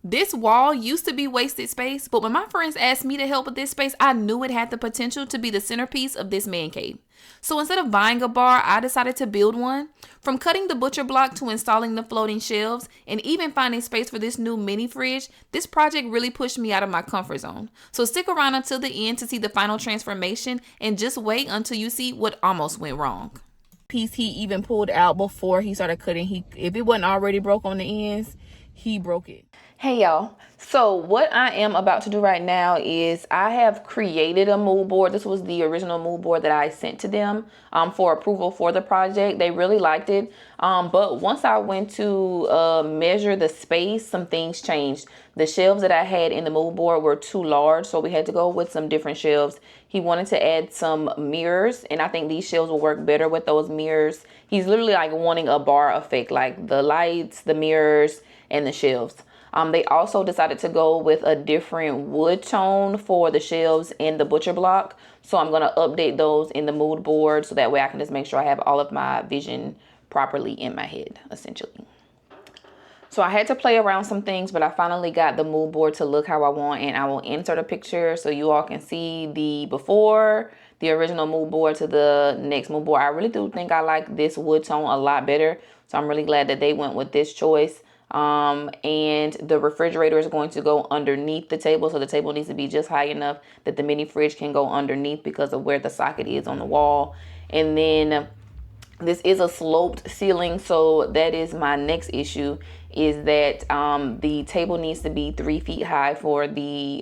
This wall used to be wasted space, but when my friends asked me to help with this space, I knew it had the potential to be the centerpiece of this man cave. So instead of buying a bar, I decided to build one. From cutting the butcher block to installing the floating shelves and even finding space for this new mini fridge, this project really pushed me out of my comfort zone. So stick around until the end to see the final transformation, and just wait until you see what almost went wrong. Piece he even pulled out before he started cutting. If it wasn't already broke on the ends, he broke it. Hey y'all, so what I am about to do right now is I have created a mood board. This was the original mood board that I sent to them for approval for the project. They really liked it, but once I went to measure the space, some things changed. The shelves that I had in the mood board were too large, so we had to go with some different shelves. He wanted to add some mirrors, and I think these shelves will work better with those mirrors. He's literally like wanting a bar effect, like the lights, the mirrors, and the shelves. They also decided to go with a different wood tone for the shelves and the butcher block. So I'm going to update those in the mood board so that way I can just make sure I have all of my vision properly in my head, essentially. So I had to play around some things, but I finally got the mood board to look how I want, and I will insert a picture so you all can see the before, the original mood board to the next mood board. I really do think I like this wood tone a lot better. So I'm really glad that they went with this choice. And the refrigerator is going to go underneath the table, so the table needs to be just high enough that the mini fridge can go underneath because of where the socket is on the wall. And then this is a sloped ceiling, so that is my next issue, is that the table needs to be 3 feet high for the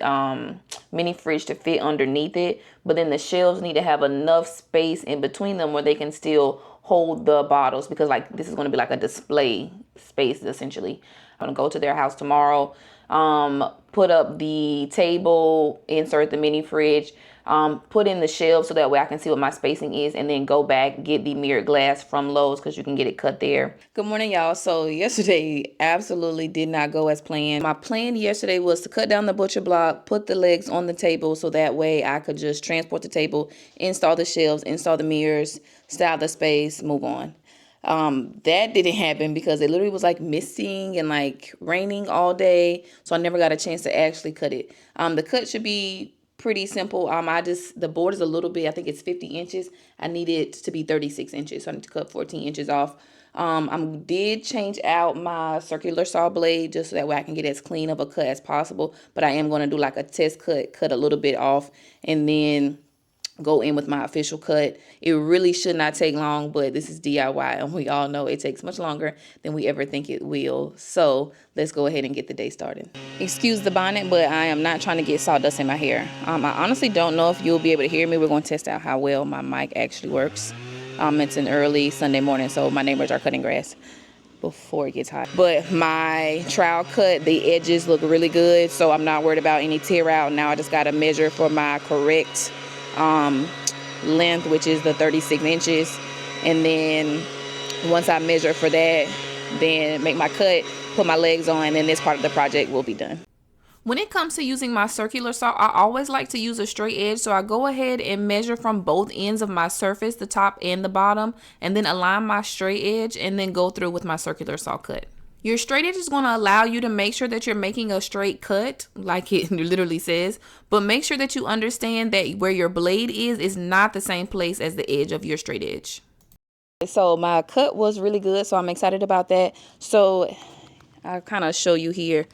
mini fridge to fit underneath it, but then the shelves need to have enough space in between them where they can still hold the bottles, because like this is going to be like a display space essentially. I'm going to go to their house tomorrow, put up the table, insert the mini fridge, put in the shelves so that way I can see what my spacing is, and then go back, get the mirrored glass from Lowe's because you can get it cut there. Good morning, y'all. So yesterday absolutely did not go as planned. My plan yesterday was to cut down the butcher block, put the legs on the table so that way I could just transport the table, install the shelves, install the mirrors, style the space, move on. That didn't happen because it literally was like misting and like raining all day, so I never got a chance to actually cut it. The cut should be pretty simple. The board is a little bit, I think it's 50 inches. I need it to be 36 inches, so I need to cut 14 inches off. I did change out my circular saw blade just so that way I can get as clean of a cut as possible, but I am going to do like a test cut a little bit off, and then go in with my official cut. It really should not take long, but this is DIY, and we all know it takes much longer than we ever think it will. So let's go ahead and get the day started. Excuse the bonnet, but I am not trying to get sawdust in my hair. I honestly don't know if you'll be able to hear me. We're going to test out how well my mic actually works. It's an early Sunday morning, so my neighbors are cutting grass before it gets hot. But my trowel cut, the edges look really good, so I'm not worried about any tear out. Now I just got to measure for my correct length, which is the 36 inches, and then once I measure for that, then make my cut, put my legs on, and then this part of the project will be done. When it comes to using my circular saw, I always like to use a straight edge, so I go ahead and measure from both ends of my surface, the top and the bottom, and then align my straight edge, and then go through with my circular saw cut. Your straight edge is going to allow you to make sure that you're making a straight cut, like it literally says, but make sure that you understand that where your blade is not the same place as the edge of your straight edge. So my cut was really good, so I'm excited about that. So I'll kind of show you here.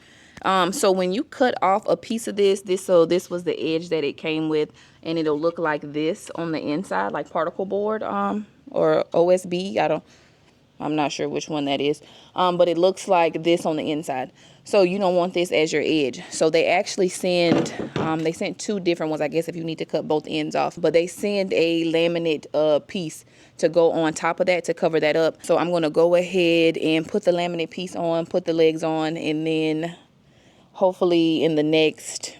So when you cut off a piece of this was the edge that it came with, and it'll look like this on the inside, like particle board or OSB. I'm not sure which one that is, but it looks like this on the inside. So you don't want this as your edge. So they actually sent 2 different ones, I guess, if you need to cut both ends off. But they send a laminate piece to go on top of that to cover that up. So I'm going to go ahead and put the laminate piece on, put the legs on, and then hopefully in the next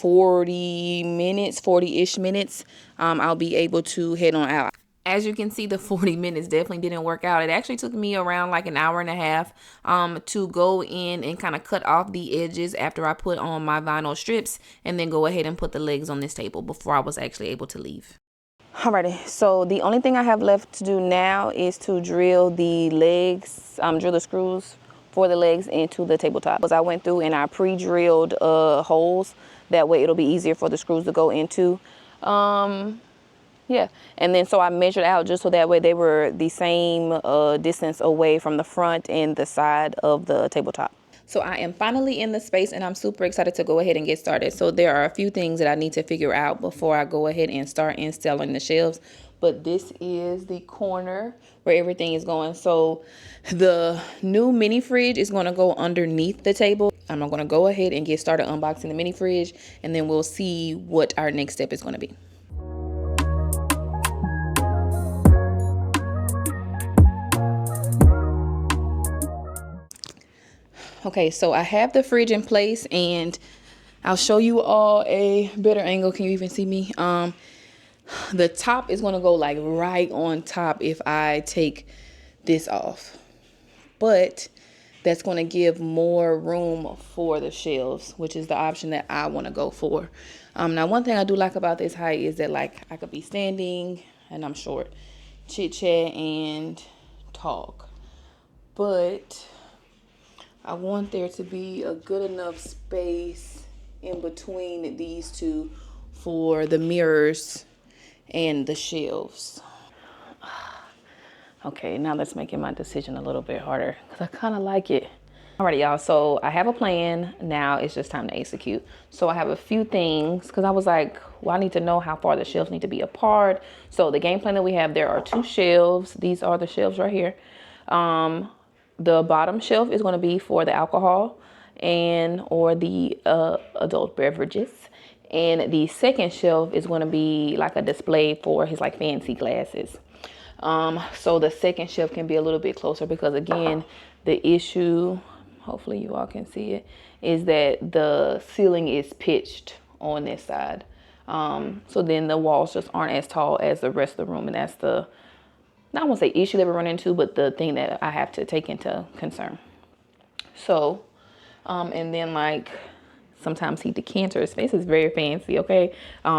40-ish minutes, I'll be able to head on out. As you can see, the 40 minutes definitely didn't work out. It actually took me around like an hour and a half to go in and kind of cut off the edges after I put on my vinyl strips, and then go ahead and put the legs on this table before I was actually able to leave. Alrighty, so the only thing I have left to do now is to drill the legs, drill the screws for the legs into the tabletop. Because I went through and I pre-drilled holes. That way it'll be easier for the screws to go into. Yeah, and then so I measured out just so that way they were the same distance away from the front and the side of the tabletop. So I am finally in the space and I'm super excited to go ahead and get started. So there are a few things that I need to figure out before I go ahead and start installing the shelves. But this is the corner where everything is going. So the new mini fridge is going to go underneath the table. I'm going to go ahead and get started unboxing the mini fridge, and then we'll see what our next step is going to be. Okay, so I have the fridge in place and I'll show you all a better angle. Can you even see me? The top is gonna go like right on top if I take this off, but that's gonna give more room for the shelves, which is the option that I wanna go for. Now one thing I do like about this height is that like I could be standing and I'm short, chit chat and talk, but I want there to be a good enough space in between these two for the mirrors and the shelves. Okay, now that's making my decision a little bit harder because I kind of like it. Alrighty, y'all, so I have a plan. Now it's just time to execute. So I have a few things because I was like, well, I need to know how far the shelves need to be apart. So the game plan that we have, there are 2 shelves. These are the shelves right here. The bottom shelf is going to be for the alcohol or the adult beverages. And the second shelf is going to be like a display for his like fancy glasses. So the second shelf can be a little bit closer because again, the issue, hopefully you all can see it, is that the ceiling is pitched on this side. So then the walls just aren't as tall as the rest of the room. And that's the, I won't say issue that we run into, but the thing that I have to take into concern. So, and then like sometimes he decanters. This is very fancy, okay?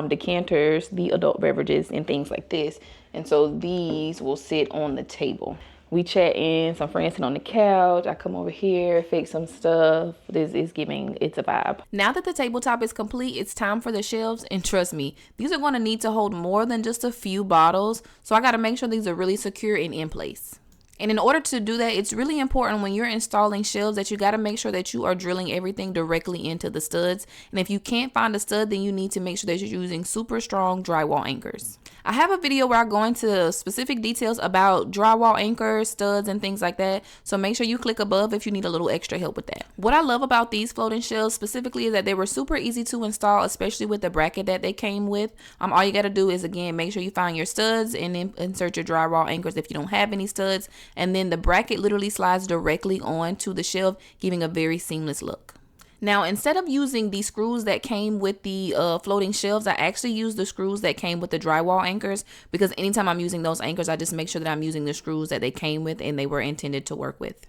Decanters, the adult beverages and things like this. And so these will sit on the table. We chat in, some friends sit on the couch. I come over here, fix some stuff. This is giving, it's a vibe. Now that the tabletop is complete, it's time for the shelves. And trust me, these are going to need to hold more than just a few bottles. So I got to make sure these are really secure and in place. And in order to do that, it's really important when you're installing shelves that you got to make sure that you are drilling everything directly into the studs. And if you can't find a stud, then you need to make sure that you're using super strong drywall anchors. I have a video where I go into specific details about drywall anchors, studs, and things like that. So make sure you click above if you need a little extra help with that. What I love about these floating shelves specifically is that they were super easy to install, especially with the bracket that they came with. All you got to do is, again, make sure you find your studs and then insert your drywall anchors if you don't have any studs. And then the bracket literally slides directly onto the shelf, giving a very seamless look. Now, instead of using the screws that came with the floating shelves, I actually use the screws that came with the drywall anchors, because anytime I'm using those anchors, I just make sure that I'm using the screws that they came with and they were intended to work with.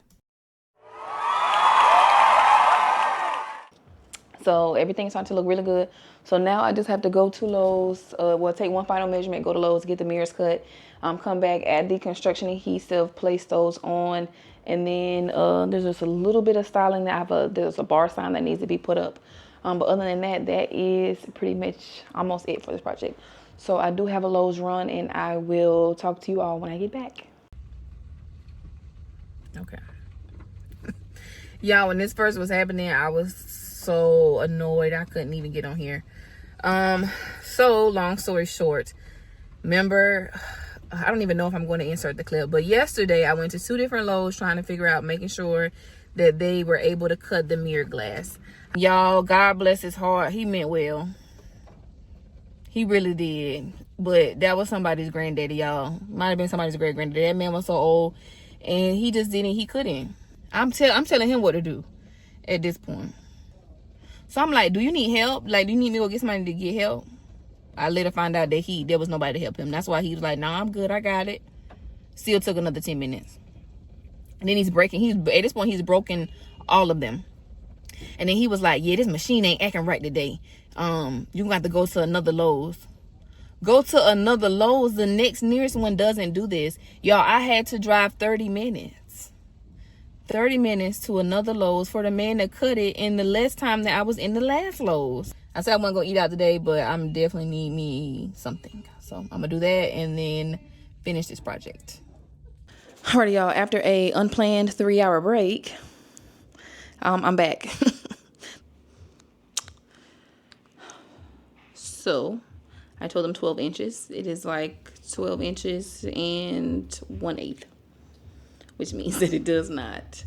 So everything's starting to look really good. So now I just have to go to Lowe's, take one final measurement, go to Lowe's, get the mirrors cut, come back, add the construction adhesive, place those on. And then there's just a little bit of styling that there's a bar sign that needs to be put up. But other than that, that is pretty much almost it for this project. So I do have a Lowe's run and I will talk to you all when I get back. Okay. Y'all, when this first was happening, I was so annoyed I couldn't even get on here. So long story short, remember, I don't even know if I'm going to insert the clip, but yesterday I went to 2 different Lowe's trying to figure out, making sure that they were able to cut the mirror glass. Y'all, God bless his heart, he meant well. He really did. But that was somebody's granddaddy, y'all. Might have been somebody's great granddaddy. That man was so old and he just couldn't. I'm telling him what to do at this point. So I'm like, do you need help? Like, do you need me to go get somebody to get help? I later find out that there was nobody to help him. That's why he was like, nah, I'm good, I got it. Still took another 10 minutes. And then at this point, he's broken all of them. And then he was like, yeah, this machine ain't acting right today. You're gonna have to go to another Lowe's. Go to another Lowe's. The next nearest one doesn't do this. Y'all, I had to drive 30 minutes 30 minutes to another Lowe's for the man to cut it in the less time that I was in the last Lowe's. I said I wasn't gonna eat out today, but I'm definitely need me something. So I'm gonna do that and then finish this project. Alrighty, y'all, after a unplanned 3-hour break, I'm back. So I told them 12 inches. It is like 12 inches and 1/8, which means that it does not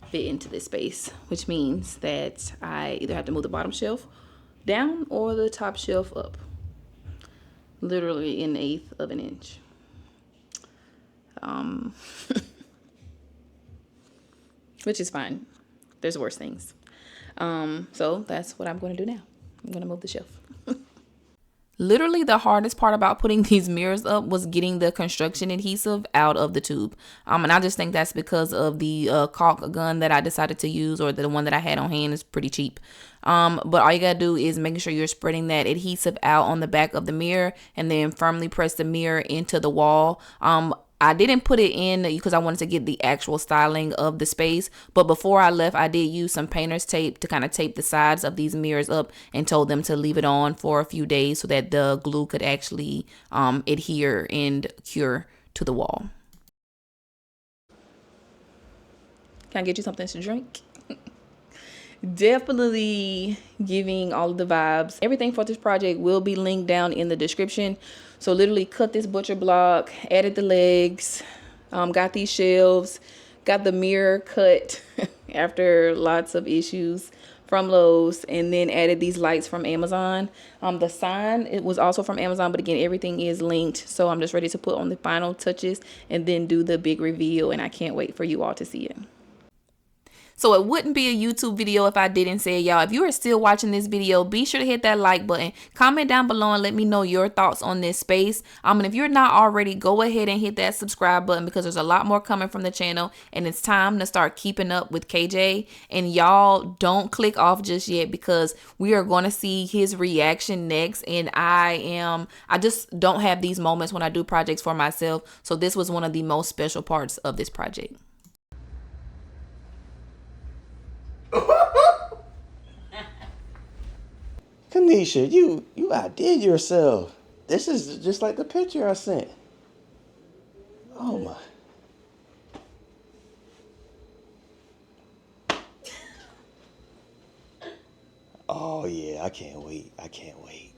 fit into this space, which means that I either have to move the bottom shelf down or the top shelf up, literally 1/8 of an inch. Which is fine. There's worse things. So that's what I'm going to do now. I'm going to move the shelf. Literally the hardest part about putting these mirrors up was getting the construction adhesive out of the tube. And I just think that's because of the caulk gun that I decided to use, or the one that I had on hand is pretty cheap. But all you gotta do is making sure you're spreading that adhesive out on the back of the mirror and then firmly press the mirror into the wall. I didn't put it in because I wanted to get the actual styling of the space. But before I left, I did use some painter's tape to kind of tape the sides of these mirrors up and told them to leave it on for a few days so that the glue could actually adhere and cure to the wall. Can I get you something to drink? Definitely giving all of the vibes. Everything for this project will be linked down in the description. So literally cut this butcher block, added the legs, got these shelves, got the mirror cut after lots of issues from Lowe's, and then added these lights from Amazon. The sign, it was also from Amazon, but again, everything is linked. So I'm just ready to put on the final touches and then do the big reveal, and I can't wait for you all to see it. So it wouldn't be a YouTube video if I didn't say it, y'all. If you are still watching this video, be sure to hit that like button. Comment down below and let me know your thoughts on this space. And if you're not already, go ahead and hit that subscribe button because there's a lot more coming from the channel. And it's time to start keeping up with KJ. And y'all don't click off just yet because we are going to see his reaction next. And I just don't have these moments when I do projects for myself. So this was one of the most special parts of this project. Kanisha, you outdid yourself. This is just like the picture I sent. Oh my. Oh yeah, I can't wait. I can't wait.